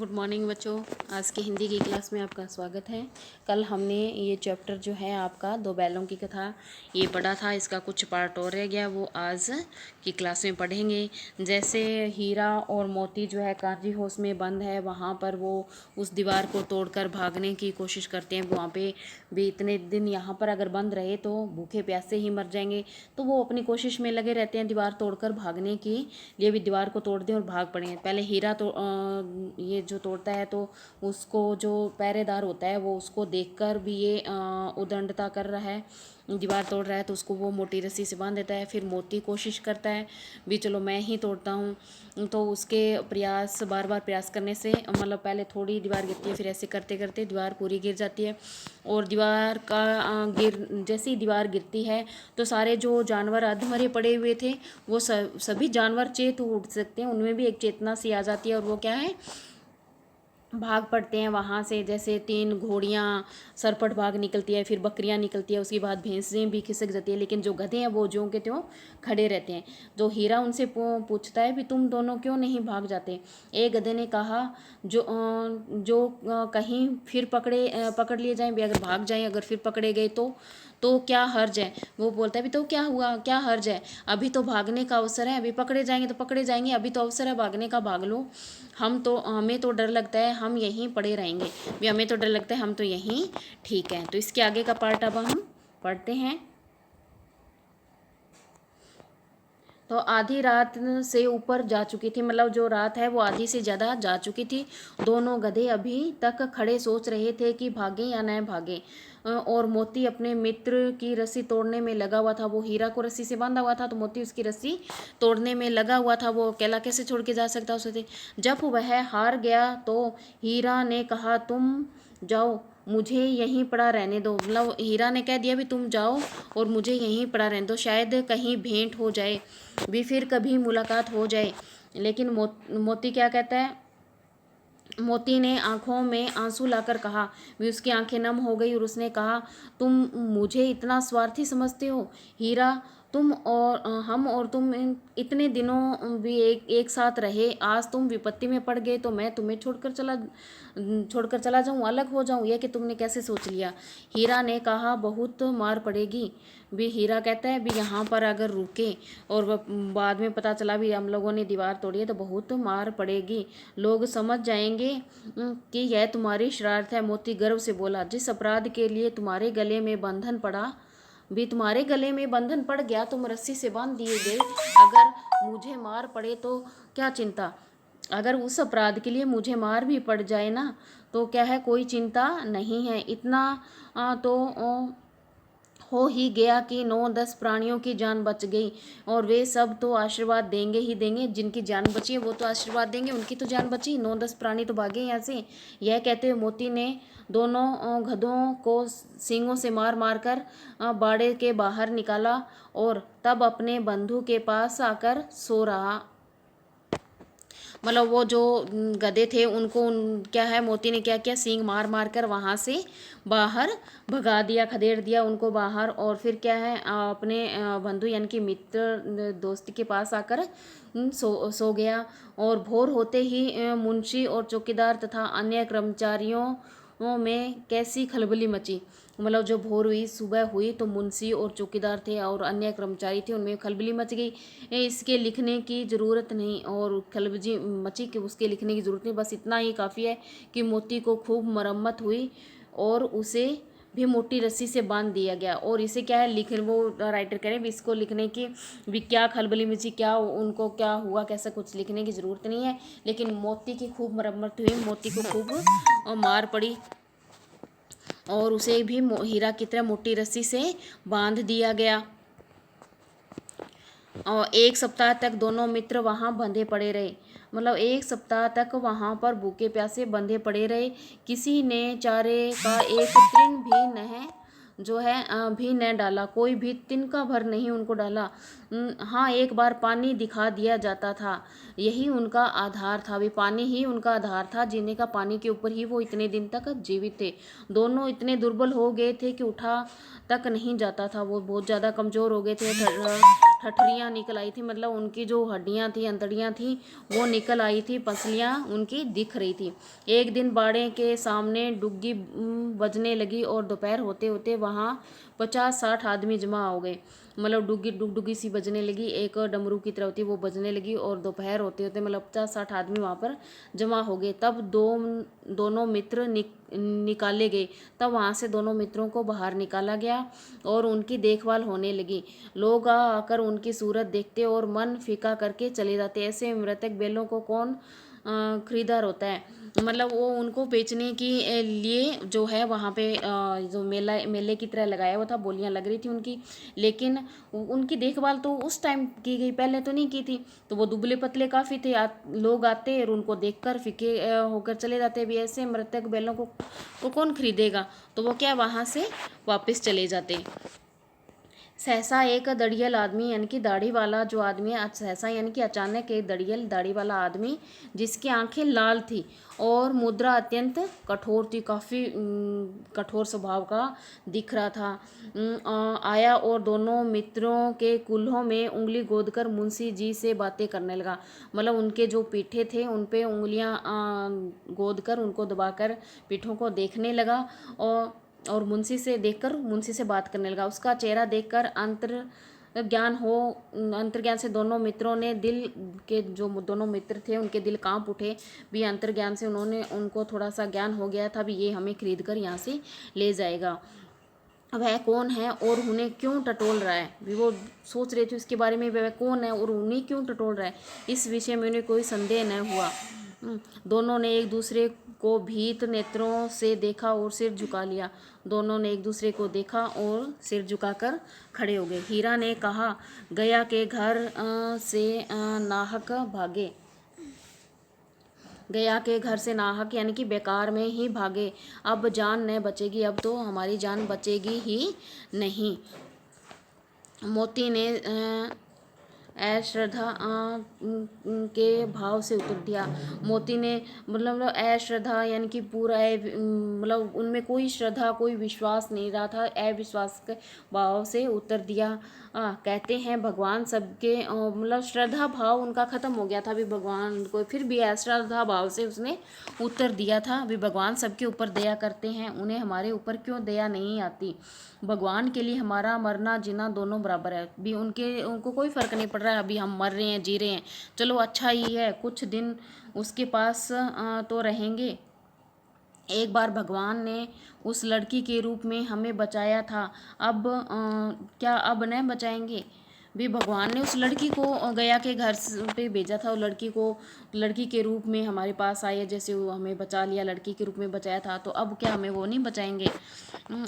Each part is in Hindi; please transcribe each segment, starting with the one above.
गुड मॉर्निंग बच्चों। आज की हिंदी की क्लास में आपका स्वागत है। कल हमने ये चैप्टर जो है आपका दो बैलों की कथा ये पढ़ा था। इसका कुछ पार्ट और रह गया, वो आज की क्लास में पढ़ेंगे। जैसे हीरा और मोती जो है काजी हाउस में बंद है, वहाँ पर वो उस दीवार को तोड़कर भागने की कोशिश करते हैं। वहाँ पे भी इतने दिन यहाँ पर अगर बंद रहे तो भूखे प्यासे ही मर जाएंगे, तो वो अपनी कोशिश में लगे रहते हैं दीवार तोड़कर भागने के लिए। भी दीवार को तोड़ दें और भाग पड़े। पहले हीरा तो ये जो तोड़ता है तो उसको जो पहरेदार होता है वो उसको देखकर भी ये उदंडता कर रहा है, दीवार तोड़ रहा है, तो उसको वो मोटी रस्सी से बांध देता है। फिर मोती कोशिश करता है भी चलो मैं ही तोड़ता हूँ, तो उसके प्रयास बार बार प्रयास करने से मतलब पहले थोड़ी दीवार गिरती है, फिर ऐसे करते करते दीवार पूरी गिर जाती है। और दीवार का जैसे ही दीवार गिरती है तो सारे जो जानवर अधमरे पड़े हुए थे वो सभी जानवर चेत उठ सकते हैं, उनमें भी एक चेतना सी आ जाती है और वो क्या है भाग पड़ते हैं वहाँ से। जैसे 3 घोड़ियाँ सरपट भाग निकलती है, फिर बकरियाँ निकलती है, उसके बाद भैंसें भी खिसक जाती है, लेकिन जो गधे हैं वो ज्यों के त्यों खड़े रहते हैं। तो हीरा उनसे पूछता है भी तुम दोनों क्यों नहीं भाग जाते। एक गधे ने कहा जो कहीं फिर पकड़ लिए जाएं, अगर भाग जाएं, अगर फिर पकड़े गए तो क्या हर्ज है। वो बोलता है भी तो क्या हुआ, क्या हर्ज है, अभी तो भागने का अवसर है, अभी पकड़े जाएंगे तो पकड़े जाएंगे, अभी तो अवसर है भागने का, भाग लो। हमें तो डर लगता है हम यहीं पड़े रहेंगे, भी हमें तो डर लगता है हम तो यहीं ठीक है। तो इसके आगे का पार्ट अब हम पढ़ते हैं। तो आधी रात से ऊपर जा चुकी थी, मतलब जो रात है वो आधी से ज़्यादा जा चुकी थी। दोनों गधे अभी तक खड़े सोच रहे थे कि भागें या न भागें। और मोती अपने मित्र की रस्सी तोड़ने में लगा हुआ था। वो हीरा को रस्सी से बांधा हुआ था, तो मोती उसकी रस्सी तोड़ने में लगा हुआ था। वो अकेला कैसे छोड़ के जा सकता उसे। जब वह हार गया तो हीरा ने कहा तुम जाओ, मुझे यहीं पड़ा रहने दो। मतलब हीरा ने कह दिया भी तुम जाओ और मुझे यहीं पड़ा रहने दो, शायद कहीं भेंट हो जाए, भी फिर कभी मुलाकात हो जाए। लेकिन मोती क्या कहता है, मोती ने आंखों में आंसू लाकर कहा, भी उसकी आंखें नम हो गई और उसने कहा तुम मुझे इतना स्वार्थी समझते हो हीरा। तुम और हम और तुम इतने दिनों भी एक साथ रहे, आज तुम विपत्ति में पड़ गए तो मैं तुम्हें छोड़कर चला जाऊं, अलग हो जाऊं, यह कि तुमने कैसे सोच लिया। हीरा ने कहा बहुत मार पड़ेगी। भी हीरा कहता है भी यहाँ पर अगर रुके और बाद में पता चला भी हम लोगों ने दीवार तोड़ी है तो बहुत मार पड़ेगी, लोग समझ जाएंगे कि यह तुम्हारी शरारत है। मोती गर्व से बोला जिस अपराध के लिए तुम्हारे गले में बंधन पड़ा, भी तुम्हारे गले में बंधन पड़ गया, तुम रस्सी से बांध दिए गए, अगर मुझे मार पड़े तो क्या चिंता। अगर उस अपराध के लिए मुझे मार भी पड़ जाए ना तो क्या है, कोई चिंता नहीं है। इतना तो हो ही गया कि 9-10 प्राणियों की जान बच गई, और वे सब तो आशीर्वाद देंगे ही देंगे, जिनकी जान बची है वो तो आशीर्वाद देंगे, उनकी तो जान बची, 9-10 प्राणी तो भागे यहाँ से। यह कहते हुए मोती ने दोनों गधों को सींगों से मार मार कर बाड़े के बाहर निकाला और तब अपने बंधु के पास आकर सो रहा। मतलब वो जो गधे थे उनको क्या है, मोती ने क्या किया, सींग मार मार कर वहाँ से बाहर भगा दिया, खदेड़ दिया उनको बाहर। और फिर क्या है अपने बंधु यानी कि मित्र दोस्त के पास आकर सो गया। और भोर होते ही मुंशी और चौकीदार तथा अन्य कर्मचारियों में कैसी खलबली मची। मतलब जो भोर हुई, सुबह हुई, तो मुंशी और चौकीदार थे और अन्य कर्मचारी थे, उनमें खलबली मच गई। इसके लिखने की ज़रूरत नहीं, और खलबली मची कि उसके लिखने की ज़रूरत नहीं, बस इतना ही काफ़ी है कि मोती को खूब मरम्मत हुई और उसे भी मोटी रस्सी से बांध दिया गया। और इसे क्या है लिख, वो राइटर कह रहे हैं इसको लिखने की भी क्या खलबली मची, क्या उनको क्या हुआ, कैसा कुछ लिखने की ज़रूरत नहीं है। लेकिन मोती की खूब मरम्मत हुई, मोती को खूब मार पड़ी और उसे भी हीरा की तरह मोटी रस्सी से बांध दिया गया। और 1 सप्ताह तक दोनों मित्र वहाँ बंधे पड़े रहे। मतलब 1 सप्ताह तक वहाँ पर भूखे प्यासे बंधे पड़े रहे। किसी ने चारे का एक तृण भी न जो है भी न डाला, कोई भी तिनका भर नहीं उनको डाला। हाँ, एक बार पानी दिखा दिया जाता था, यही उनका आधार था। भी पानी ही उनका आधार था, जीने का पानी के ऊपर ही वो इतने दिन तक जीवित थे। दोनों इतने दुर्बल हो गए थे कि उठा तक नहीं जाता था, वो बहुत ज़्यादा कमज़ोर हो गए थे, ठठरियाँ निकल आई थी, मतलब उनकी जो हड्डियाँ थी, अंतड़ियाँ थी, वो निकल आई थी, पसलियाँ उनकी दिख रही थी। एक दिन बाड़े के सामने डुग्गी बजने लगी और दोपहर होते होते वहाँ 50-60 आदमी जमा हो गए। मतलब डुग्गी डुगडुगी सी बजने लगी, एक डमरू की तरह होती, वो बजने लगी और दोपहर होते होते मतलब 50-60 आदमी वहाँ पर जमा हो गए। तब दोनों मित्र निकाले गए। तब वहाँ से दोनों मित्रों को बाहर निकाला गया और उनकी देखभाल होने लगी। लोग आकर उनकी सूरत देखते और मन फीका करके चले जाते। ऐसे मृतक बैलों को कौन खरीदार होता है। मतलब वो उनको बेचने के लिए जो है वहाँ पे जो मेले की तरह लगाया हुआ था, बोलियाँ लग रही थी उनकी, लेकिन उनकी देखभाल तो उस टाइम की गई, पहले तो नहीं की थी। तो वो दुबले पतले काफ़ी थे, लोग आते और उनको देखकर फीके होकर चले जाते। भी ऐसे मृतक बैलों को कौन खरीदेगा, तो वो क्या वहाँ से वापस चले जाते। सहसा एक दड़ियल आदमी यानी कि दाढ़ी वाला जो आदमी है, सहसा यानी कि अचानक एक दड़ियल दाढ़ी वाला आदमी जिसकी आंखें लाल थी और मुद्रा अत्यंत कठोर थी, काफ़ी कठोर स्वभाव का दिख रहा था, आया और दोनों मित्रों के कुल्हों में उंगली गोदकर मुंशी जी से बातें करने लगा। मतलब उनके जो पीठे थे उन पे उंगलियां गोदकर उनको दबाकर पीठों को देखने लगा और मुंशी से देखकर मुंशी से बात करने लगा। उसका चेहरा देखकर अंतर्ज्ञान से दोनों मित्रों ने दिल के जो दोनों मित्र थे उनके दिल कांप उठे। भी अंतर्ज्ञान से उनको थोड़ा सा ज्ञान हो गया था, भी ये हमें खरीद कर यहाँ से ले जाएगा। वह कौन है और उन्हें क्यों टटोल रहा है। भी वो सोच रहे थे उसके बारे में, वह कौन है और उन्हें क्यों टटोल रहा है, इस विषय में उन्हें कोई संदेह न हुआ। दोनों ने एक दूसरे को भीत नेत्रों से देखा और सिर झुका लिया। दोनों ने एक दूसरे को देखा और सिर झुकाकर खड़े हो गए। हीरा ने कहा, गया के घर से नाहक भागे। गया के घर से नाहक यानी कि बेकार में ही भागे। अब जान न बचेगी, अब तो हमारी जान बचेगी ही नहीं। मोती ने अश्रद्धा के भाव से उत्तर दिया। मोती ने मतलब अश्रद्धा यानी कि पूरा मतलब उनमें कोई श्रद्धा कोई विश्वास नहीं रहा था, अविश्वास के भाव से उत्तर दिया। कहते हैं भगवान सबके मतलब श्रद्धा भाव उनका खत्म हो गया था भी भगवान को, फिर भी अश्रद्धा भाव से उसने उत्तर दिया था भी भगवान सबके ऊपर दया करते हैं, उन्हें हमारे ऊपर क्यों दया नहीं आती। भगवान के लिए हमारा मरना जीना दोनों बराबर है। भी उनको कोई फ़र्क नहीं पड़ रहा है, अभी हम मर रहे हैं जी रहे हैं, चलो अच्छा ही है, कुछ दिन उसके पास तो रहेंगे। एक बार भगवान ने उस लड़की के रूप में हमें बचाया था, अब क्या अब न बचाएंगे। भी भगवान ने उस लड़की को गया के घर पे भेजा था, और लड़की को लड़की के रूप में हमारे पास आई है, जैसे वो हमें बचा लिया, लड़की के रूप में बचाया था, तो अब क्या हमें वो नहीं बचाएंगे।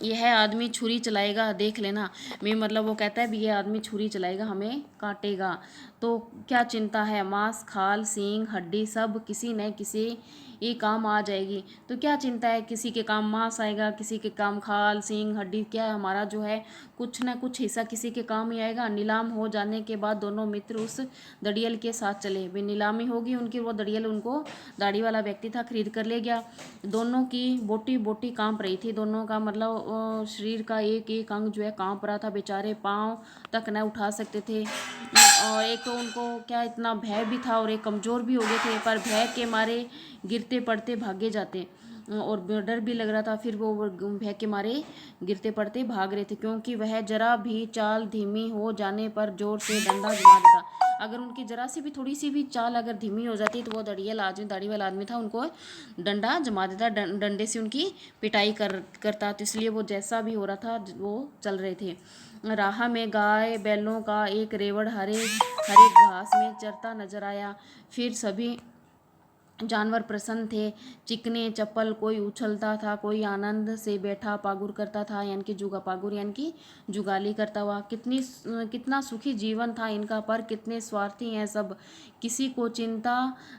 यह आदमी छुरी चलाएगा, देख लेना। मैं मतलब वो कहता है भी यह आदमी छुरी चलाएगा, हमें काटेगा, तो क्या चिंता है। मांस खाल सींग हड्डी सब किसी न किसी ये काम आ जाएगी, तो क्या चिंता है। किसी के काम मांस आएगा, किसी के काम खाल सींग हड्डी, क्या हमारा जो है कुछ न कुछ हिस्सा किसी के काम ही आएगा। नीलाम हो जाने के बाद दोनों मित्र उस दड़ियल के साथ चले। वे नीलामी होगी उनकी, वो दड़ियल उनको दाढ़ी वाला व्यक्ति था खरीद कर ले गया। दोनों की बोटी बोटी कांप रही थी, दोनों का मतलब शरीर का एक एक अंग जो है कांप रहा था। बेचारे पाँव तक न उठा सकते थे, और एक तो उनको क्या इतना भय भी था और एक कमज़ोर भी हो गए थे, पर भय के मारे गिरते पड़ते भागे जाते और डर भी लग रहा था, फिर वो भय के मारे गिरते पड़ते भाग रहे थे, क्योंकि वह जरा भी चाल धीमी हो जाने पर जोर से डंडा जमा देता। अगर उनकी जरा सी भी थोड़ी सी भी चाल अगर धीमी हो जाती तो वो दाढ़ी वाला आदमी था, उनको डंडा जमा देता, डंडे से उनकी पिटाई करता। तो इसलिए वो जैसा भी हो रहा था वो चल रहे थे। राह में गाय बैलों का एक रेवड़ हरे हरे घास में चरता नजर आया। फिर सभी जानवर प्रसन्न थे, चिकने चप्पल, कोई उछलता था, कोई आनंद से बैठा पागुर करता था, यानी कि पागुर यानी कि जुगाली करता हुआ। कितना सुखी जीवन था इनका, पर कितने स्वार्थी हैं सब। किसी को चिंता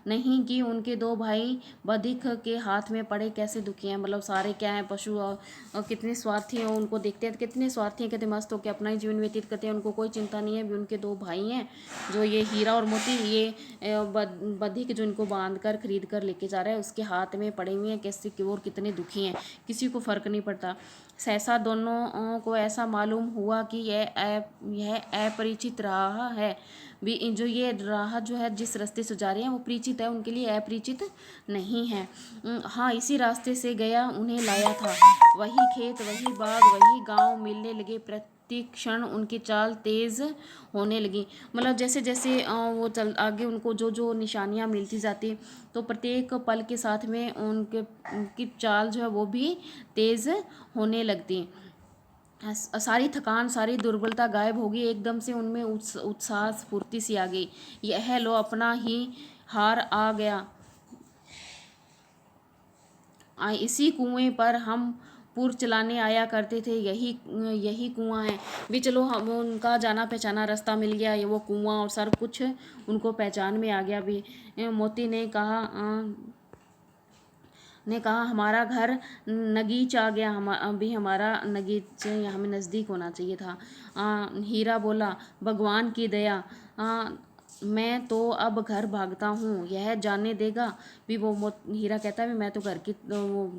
नहीं कि उनके दो भाई बधिक के हाथ में पड़े कैसे दुखी हैं। मतलब सारे क्या हैं, पशु और कितने स्वार्थी हैं, उनको देखते हैं कितने स्वार्थी हैं, कितने मस्त होकर अपना ही जीवन व्यतीत करते हैं। उनको कोई चिंता नहीं है भी उनके दो भाई हैं जो ये हीरा और मोती, ये बधिक जो इनको बांध कर खरीद कर लेके जा रहा है, उसके हाथ में पड़े हुए हैं, कैसे कि और कितने दुखी हैं, किसी को फ़र्क नहीं पड़ता। सहसा दोनों को ऐसा मालूम हुआ कि यह अपरिचित राह है, भी जो ये राह जो है जिस रास्ते से जा रहे हैं वो परिचित है, उनके लिए अपरिचित नहीं है। हाँ, इसी रास्ते से गया उन्हें लाया था। वही खेत, वही बाग, वही गांव मिलने लगे। प्रति क्षण उनकी चाल तेज होने लगी। मतलब जैसे जैसे वो चल आगे उनको जो जो निशानियां मिलती जाती, तो प्रत्येक पल के साथ में उनकी चाल जो है वो भी तेज होने लगती। सारी थकान, सारी दुर्बलता गायब हो गई। एकदम से उनमें उत्साह स्फूर्ति सी आ गई। यह लो, अपना ही हार आ गया। इसी कुएं पर हम पुर चलाने आया करते थे, यही यही कुआं है। भी चलो, हम उनका जाना पहचाना रास्ता मिल गया, ये वो कुआं और सब कुछ उनको पहचान में आ गया। भी मोती ने कहा हमारा घर नगीच आ गया। हम अभी हमारा नगीच हमें नज़दीक होना चाहिए था। हीरा बोला, भगवान की दया, मैं तो अब घर भागता हूँ, यह जाने देगा। भी वो हीरा कहता है भी मैं तो घर की, वो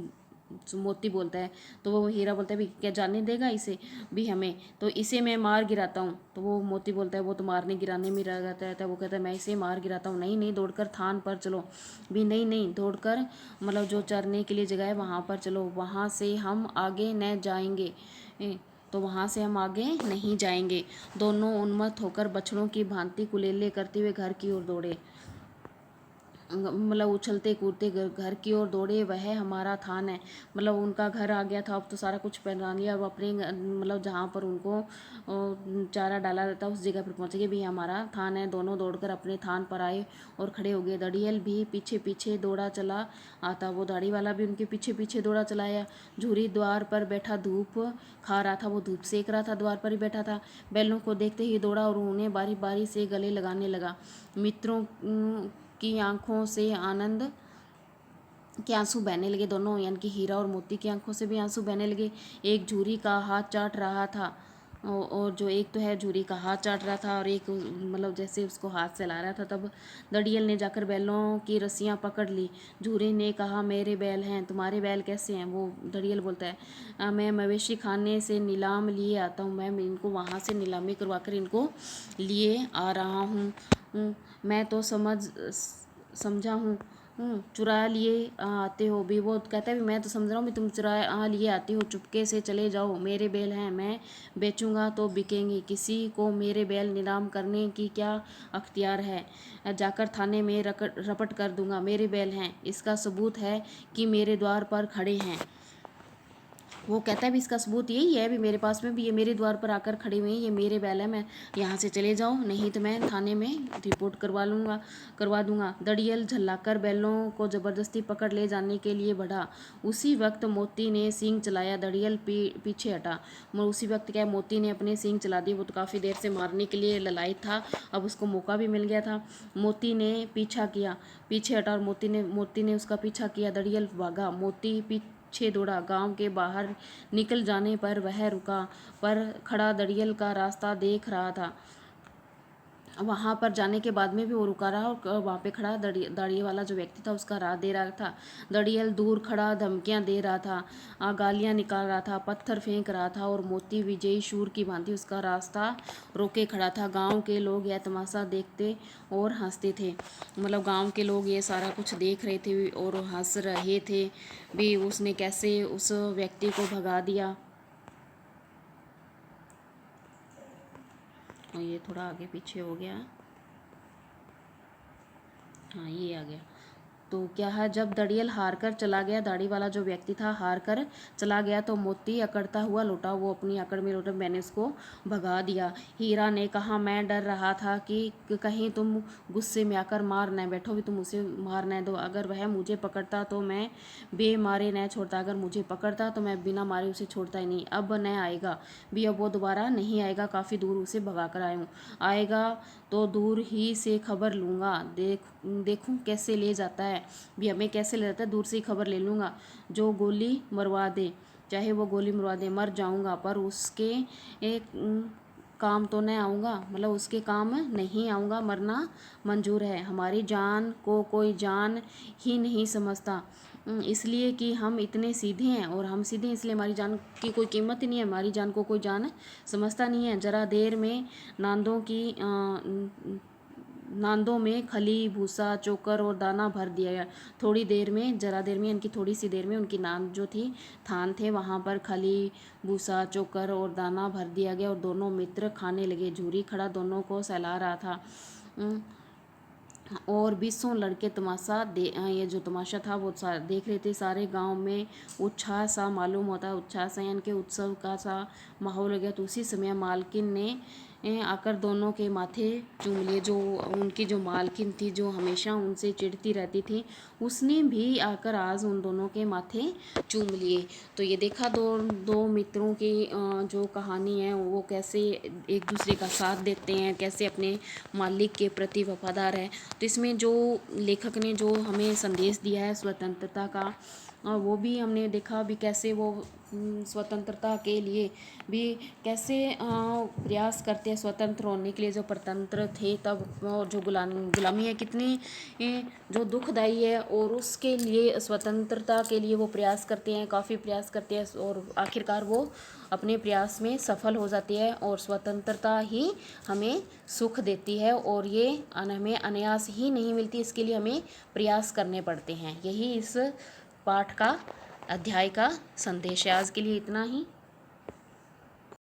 मोती बोलता है, तो वो हीरा बोलता है भी क्या जाने देगा इसे, भी हमें, तो इसे मैं मार गिराता हूँ। तो वो मोती बोलता है वो तो मारने गिराने में रहता है। वो कहता है मैं इसे मार गिराता हूँ। नहीं नहीं, दौड़कर थान पर चलो। भी नहीं नहीं, दौड़कर मतलब जो चरने के लिए जगह है वहाँ पर चलो, वहाँ से हम आगे न जाएंगे। तो वहाँ से हम आगे नहीं जाएंगे। दोनों उन्मत्त होकर बछड़ों की भांति कुलेले करते हुए घर की ओर दौड़े। मतलब उछलते कूदते घर की ओर दौड़े। वह हमारा थान है। मतलब उनका घर आ गया था, अब तो सारा कुछ पहना लिया। अब अपने मतलब जहाँ पर उनको चारा डाला जाता उस जगह पर पहुँच गए। भी हमारा थान है। दोनों दौड़कर अपने थान पर आए और खड़े हो गए। दड़ियल भी पीछे पीछे दौड़ा चला आता। वो दाढ़ी वाला भी उनके पीछे पीछे दौड़ा चला आया। झूरी द्वार पर बैठा धूप खा रहा था, वो धूप सेक रहा था, द्वार पर ही बैठा था। बैलों को देखते ही दौड़ा और उन्हें बारी बारी से गले लगाने लगा। मित्रों की आंखों से आनंद के आंसू बहने लगे। दोनों यानी कि हीरा और मोती की आंखों से भी आंसू बहने लगे। एक झूरी का हाथ चाट रहा था, और जो एक तो है झूरी का हाथ चाट रहा था और एक मतलब जैसे उसको हाथ से ला रहा था। तब दड़ियल ने जाकर बैलों की रस्सियां पकड़ ली। झूरी ने कहा मेरे बैल हैं, तुम्हारे बैल कैसे हैं? वो दड़ियल बोलता है मैं मवेशी खाने से नीलाम लिए आता हूँ, मैं इनको वहाँ से नीलामी करवा कर इनको लिए आ रहा हूँ। मैं तो समझा हूँ चुरा लिए आते हो। भी वो कहता है भी मैं तो समझ रहा हूँ भी तुम चुरा लिए आते हो, चुपके से चले जाओ। मेरे बैल हैं, मैं बेचूंगा तो बिकेंगे, किसी को मेरे बैल नीलाम करने की क्या अख्तियार है? जाकर थाने में रपट कर दूंगा। मेरे बैल हैं, इसका सबूत है कि मेरे द्वार पर खड़े हैं। वो कहता है भी इसका सबूत यही है, भी मेरे पास में भी ये मेरे द्वार पर आकर खड़े हुए हैं, ये मेरे बैल है, मैं यहाँ से चले जाओ, नहीं तो मैं थाने में रिपोर्ट करवा दूंगा। दड़ियल झल्लाकर बैलों को जबरदस्ती पकड़ ले जाने के लिए बढ़ा। उसी वक्त मोती ने सींग चलाया। दड़ियल पीछे हटा। उसी वक्त क्या मोती ने अपने सींग चला दिए। वो तो काफ़ी देर से मारने के लिए ललायत था, अब उसको मौका भी मिल गया था। मोती ने पीछा किया, पीछे हटा और मोती ने उसका पीछा किया। दड़ियल भागा, मोती पीछे दौड़ा। गांव के बाहर निकल जाने पर वह रुका, पर खड़ा दड़ियल का रास्ता देख रहा था। वहाँ पर जाने के बाद में भी वो रुका रहा और वहाँ पे खड़ा दाढ़ी वाला जो व्यक्ति था उसका राह दे रहा था। दड़ियल दूर खड़ा धमकियाँ दे रहा था, गालियाँ निकाल रहा था, पत्थर फेंक रहा था और मोती विजयी शूर की भांति उसका रास्ता रोके खड़ा था। गांव के लोग यह तमाशा देखते और हंसते थे। मतलब गांव के लोग ये सारा कुछ देख रहे थे और हंस रहे थे भी उसने कैसे उस व्यक्ति को भगा दिया। और ये थोड़ा आगे पीछे हो गया, हाँ ये आ गया। तो क्या है, जब दड़ियल हार कर चला गया, दाढ़ी वाला जो व्यक्ति था हार कर चला गया, तो मोती अकड़ता हुआ लौटा। वो अपनी अकड़ में लौटा, मैंने उसको भगा दिया। हीरा ने कहा मैं डर रहा था कि कहीं तुम गुस्से में आकर मार न बैठो, भी तुम उसे मार न दो। अगर वह मुझे पकड़ता तो मैं बेमारे न छोड़ता, अगर मुझे पकड़ता तो मैं बिना मारे उसे छोड़ता ही नहीं। अब न आएगा भी, अब वो दोबारा नहीं आएगा, काफ़ी दूर उसे भगा कर आया हूँ। आएगा तो दूर ही से खबर लूँगा, देखूँ कैसे ले जाता है। भी हमें कैसे ले जाता है, दूर से ही खबर ले लूँगा। जो गोली मरवा दे, चाहे वो गोली मरवा दे, मर जाऊँगा पर उसके एक काम तो न आऊँगा, मतलब उसके काम नहीं आऊँगा, मरना मंजूर है। हमारी जान को कोई जान ही नहीं समझता, इसलिए कि हम इतने सीधे हैं, और हम सीधे हैं इसलिए हमारी जान की कोई कीमत ही नहीं है, हमारी जान को कोई जान समझता नहीं है। ज़रा देर में नांदों में खली, भूसा, चोकर और दाना भर दिया गया। थोड़ी देर में, ज़रा देर में, इनकी थोड़ी सी देर में उनकी नांद जो थी, थान थे, वहाँ पर खली, भूसा, चोकर और दाना भर दिया गया और दोनों मित्र खाने लगे। झूरी खड़ा दोनों को सहला रहा था, और 20 लड़के ये जो तमाशा था वो देख रहे थे। सारे गांव में उत्साह सा मालूम होता है, उत्साह सा यानी कि उत्सव का सा माहौल हो गया। तो उसी समय मालकिन ने आकर दोनों के माथे चूम लिए। जो उनकी जो मालकिन थी, जो हमेशा उनसे चिढ़ती रहती थी, उसने भी आकर आज उन दोनों के माथे चूम लिए। तो ये देखा दो मित्रों की जो कहानी है वो कैसे एक दूसरे का साथ देते हैं, कैसे अपने मालिक के प्रति वफादार है। तो इसमें जो लेखक ने जो हमें संदेश दिया है स्वतंत्रता का, वो भी हमने देखा भी कैसे वो स्वतंत्रता के लिए भी कैसे प्रयास करते हैं स्वतंत्र होने के लिए। जो परतंत्र थे तब, वो जो गुलामी है कितनी जो दुखदाई है, और उसके लिए स्वतंत्रता के लिए वो प्रयास करते हैं, काफ़ी प्रयास करते हैं, और आखिरकार वो अपने प्रयास में सफल हो जाती है। और स्वतंत्रता ही हमें सुख देती है, और ये हमें अनायास ही नहीं मिलती, इसके लिए हमें प्रयास करने पड़ते हैं। यही इस पाठ का, अध्याय का संदेश है। आज के लिए इतना ही।